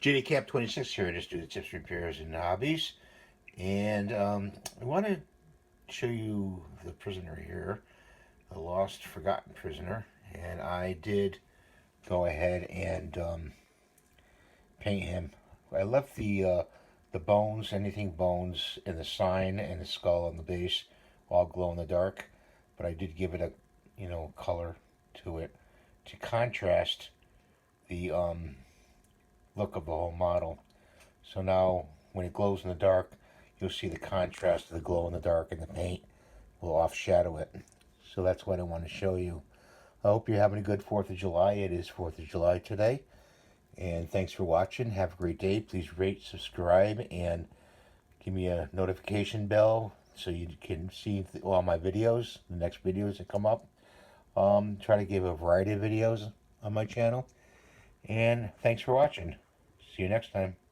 JDCap 26 here. I just do the tips, repairs, and hobbies. And I want to show you the prisoner here, the lost, forgotten prisoner. And I did go ahead and paint him. I left the bones, anything bones, and the sign and the skull on the base all glow in the dark. But I did give it a color to it to contrast the look of the whole model. So now when it glows in the dark, you'll see the contrast of the glow in the dark, and the paint will offshadow it. So that's what I want to show you. I hope you're having a good 4th of July. It is 4th of July today. And thanks for watching. Have a great day. Please rate, subscribe, and give me a notification bell so you can see all my videos, the next videos that come up. Try to give a variety of videos on my channel. And thanks for watching. See you next time.